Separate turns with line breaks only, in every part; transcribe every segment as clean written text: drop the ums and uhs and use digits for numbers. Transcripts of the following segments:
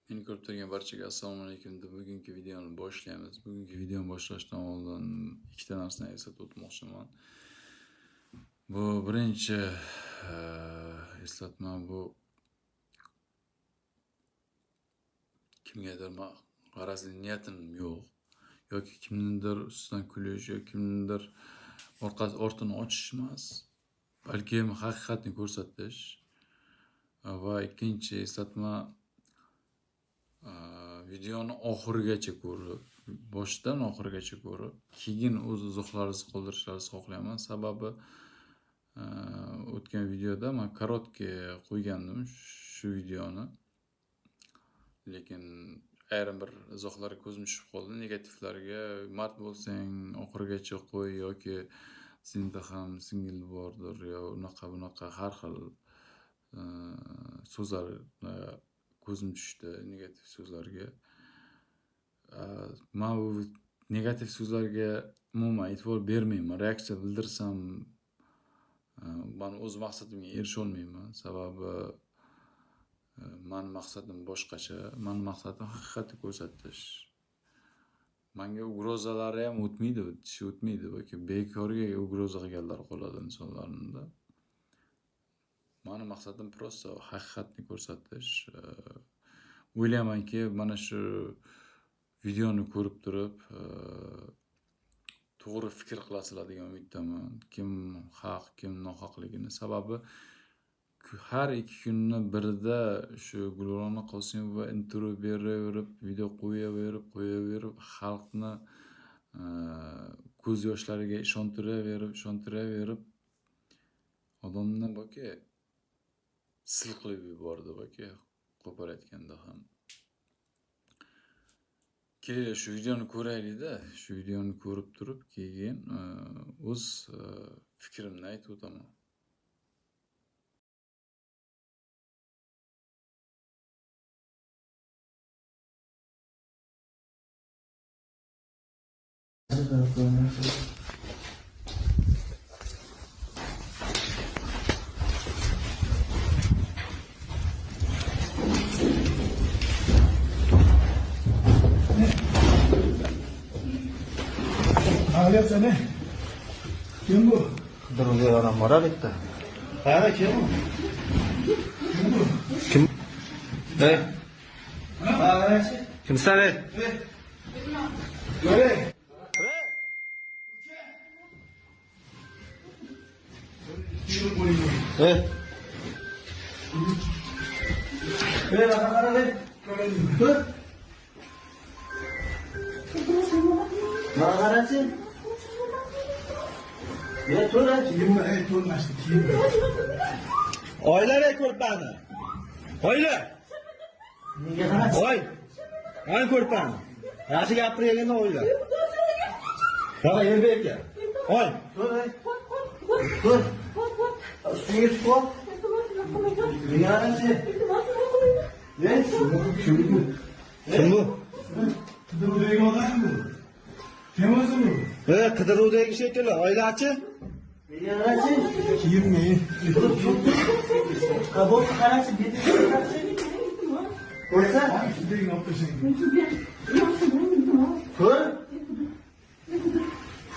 Meni ko'rib turgan barchaga assalomu alaykum deb bugungi videoni boshlaymiz. Bugungi videoni boshlashdan oldin ikkita narsani eslatib o'tmoqchiman. Bu birinchi eslatma, bu kimgadir g'arazli niyatim yo'q yoki kimnidir ustidan kulish yoki kimnidir ortini ochish emas, balki haqiqatni ko'rsatish. Va ikkinchi eslatma, videoni oxirigacha ko'rib, boshidan oxirigacha ko'rib, keyin o'z izohlaringizni qoldirishlaringizni xohlayman. Sababi o'tgan videoda men korotka qo'ygandim shu videoni. Lekin ayrim bir izohlarga ko'zim tushib qoldi, negativlarga. Mard bo'lsang oxirigacha qo'y yoki senda ham singil bordir yo bunaqa har xil so'zlar ko'zim tushdi, negativ so'zlarga. Men bu negativ so'zlarga umuman e'tibor bermayman. Reaksiya bildirsam, men o'z maqsadimga erisha olmayman. Sababi men maqsadim boshqacha. Men maqsadim haqiqatni ko'rsatish. Menga ugrozalari ham o'tmaydi, tishi o'tmaydi yoki bekorga ugroza qilganlar qoladi insonlarning. Mani maqsadim prosta haqiqatni ko'rsatish. O'ylaymanki, mana shu videoni ko'rib turib, to'g'ri fikr qilasizlar degan umiddaman. Kim haq, kim nohaqligini. Sababi har 2 kunni birida shu Gulrona Qosimova intervyu beraverib, video qo'yaverib, xalqni ko'z yoshlariga ishontiraverib, odamni boki sil qilib yubordi boki, qo'porayotganda ham. Kelinglar shu videoni ko'raylik-da. Shu videoni ko'rib turib, keyin o'z fikrimni aytib o'taman.
Ağlıyorsa ne? Kim bu?
Duruluyor adam var bitti.
Hayır, kim bu? Kim bu?
Kim? Ne?
Hayır.
Kimsen ne?
Böyle. Şunu koyayım.
Ne?
Böyle bakalım ne? Dur.
Mağarası? Ne tuğra?
Kim bu? Hey, dur nasıl? Kim bu?
Oylar kurbanı. Oylar. Oy. Ay kurbanı. Yaşı yapırıyor oylar. Bana yer bekle. Oy.
Dur. Dur. Üstüne su koy. Ne arası? Ne? Kim bu?
Kim bu?
Kıdırıdaki adam mı bu? Kim olsun bu?
Evet, Kıdırı'daki şekilde. Oylaçı.
Ne arası? Kim ne?
Kabuk karası getirdi.
Koysa? Üstündeki nokta şey.
Kur.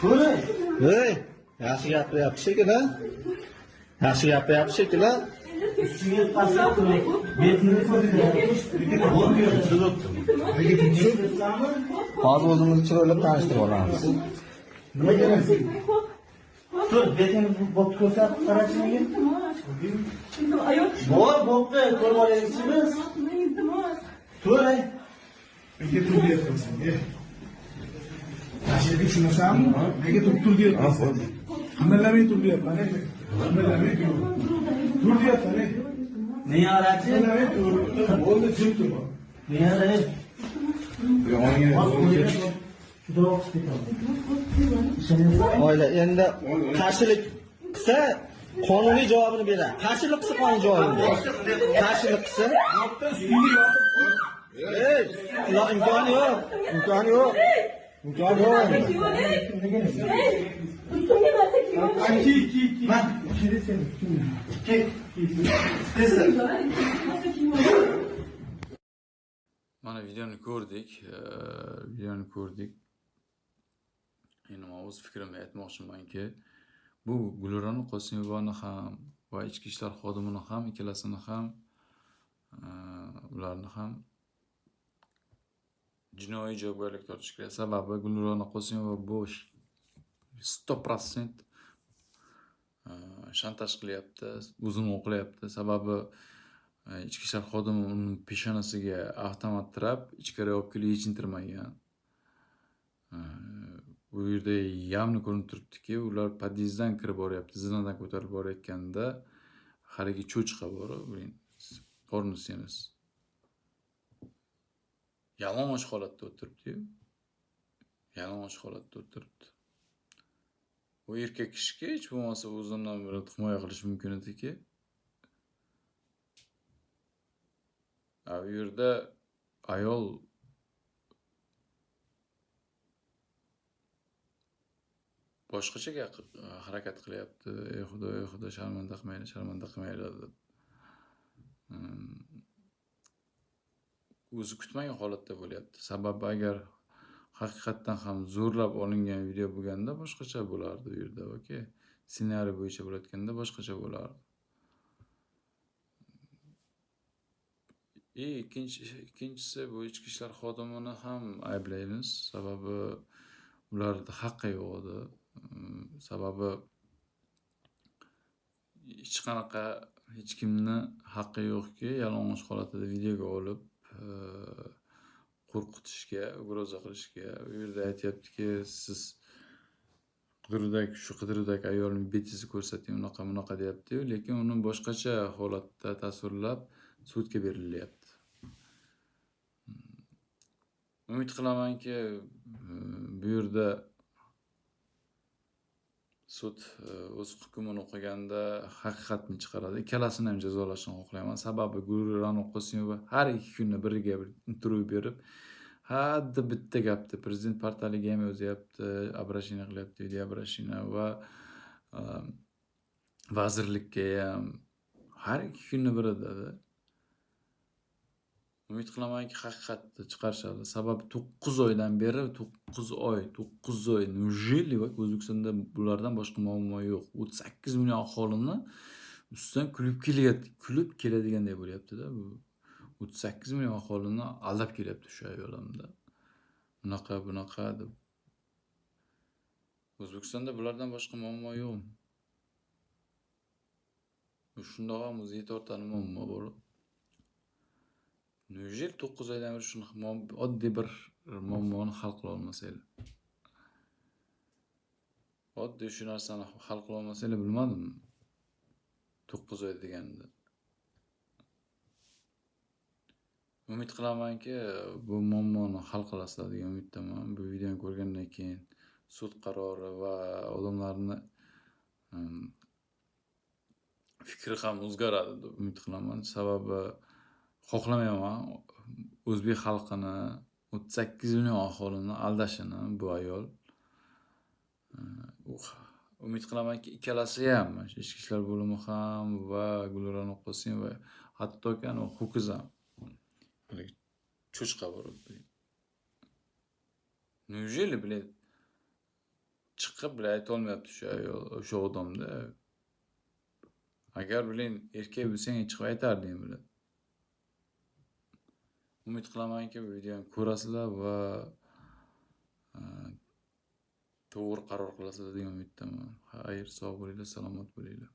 Kur.
Hey. Yaşı yapıyor şekilde. Yaşı yapıyor şekilde.
Üstüne pasla kur. Betini koydu. Olmuyor.
Bazı o'zimiz için öyle tanıştırib olamiz.
Ne gelsin? Tur betini bot ko'rsat qarashini. Bor botni ko'rmoqchimiz. Tur.
Nega tur deyapsan? Tashlab tushunasanmi? Nega tur deyapsan? Hammalarga tur deyapman. Hammalarga tur deyapman.
Ne yarati?
Hammalarga tur. Bo'ldi, jim tur.
Ne yarati?
Oila endi qarshilik qilsa qonuniy javobini beradi. Qarshilik qilsa qonuniy javobini beradi. Qarshilik qilsa ey, imkoni yo'q. Imkoni yo'q. Imkoni yo'q.
Ki.
Bak. Ki. Tezler.
Mana videoni ko'rdik. Videoni ko'rdik. Endi men o'z fikrimni aytmoqchimanki, bu Gulrona Qosimovani ham va ichki ishlar xodimini ham, ikkalasini ham ularni ham jinoiy javobgarlikka tortish kerak. Sababi Gulrona Qosimova bu 100% shantaj qilyapti, o'zini oqlayapti. Sababi ichki ishlar xodimi uni peshonasiga avtomat tirab, ichkariga olib kelib yechintirmagan. Bu yerda явно ko'rinib turibdiki, ular podyezddan kirib boryapti, zinadan ko'tarib borayotganda haligi cho'chqa bor, ko'rinishingiz. Yalang'och holatda o'tiribdi-yu. Yalang'och holatda o'tiribdi. Bu erkak kishiga hech bo'lmasa o'zidan bir himoya qilish mumkin ediki. Bu yerda ayol boshqacha harakat qilyapti. Ey xudo, sharmanda qilmaylar deb. O'zi kutmagan holatda bo'lyapti. Sababi agar haqiqatdan ham zo'rlab olingan video bo'lganda boshqacha bo'lardi u yerda, okey. Ssenariy bo'yicha bo'layotganda boshqacha bo'lardi. Ikkinchisi bu ichki ishlar xodimini ham ayblaymiz. Sababi ularda haqqi yo'q edi. Sababi hech qanaqa hech kimni haqqi yo'qki, yalang'och holatida videoga olib qo'rqitishga, ugroza qilishga. U yerda aytyaptiki, siz qidiruvdagi ayolning betingizni ko'rsating, unaqa deyapti-yu, lekin uni boshqacha holatda tasvirlab sudga berilyapti. Umid qilamanki, bu yerda sud o'z hukmini o'qiganda haqiqatni chiqaradi. Ikkalasini ham jazolashni xohlayman. Sababi Gulrona Qosimova har 2 kunda biriga bir intervyu berib, hadda bitta gapni prezident portaliga ham yozyapti, обращение qilyapti, video обращение va vazirlikka ham har 2 kunda birida. Umid qilamanki, haqiqatni chiqarishadi. Sababi 9 oydan beri 9 oy. Неужели O'zbekistonda bulardan boshqa muammo yo'q? 38 million aholini ustidan kulib keladiganday bo'lyapti-da bu. 38 million aholini aldab kelyapti shu ayol hamda. Bunaqa deb. O'zbekistonda bulardan boshqa muammo yo'q. Shundoq ham o'ziga tortani muammo bor. Неужели 9 oydan beri shuni oddiy bir muammoni hal qila olmasanglar? Oddiy shu narsani hal qila olmasanglar, bilmadim. 9 oy deganda. Umid qilamanki, bu muammoni hal qilasizlar degan umiddaman. Bu videoni ko'rgandan keyin sud qarori va odamlarning fikri ham o'zgaradi deb umid qilaman. Sababi xohlamayman o'zbek xalqini 38 million aholini aldashini bu ayol. Umid qilamanki, ikkalasi ham, ichki ishlar bo'limi ham va Gulrona Qosimova, hattoki ho'kiz ham cho'chqa bor. Неужели, chiqib ayta olmayapti shu ayol, o'sha odamda. Agar erkak bo'lsang chiqib aytarding bular. Umid qilamanki, bu videoni ko'rasizlar va to'g'ri qaror qilasizlar degan umiddaman. Xayr, sog' bo'linglar, salomat bo'linglar.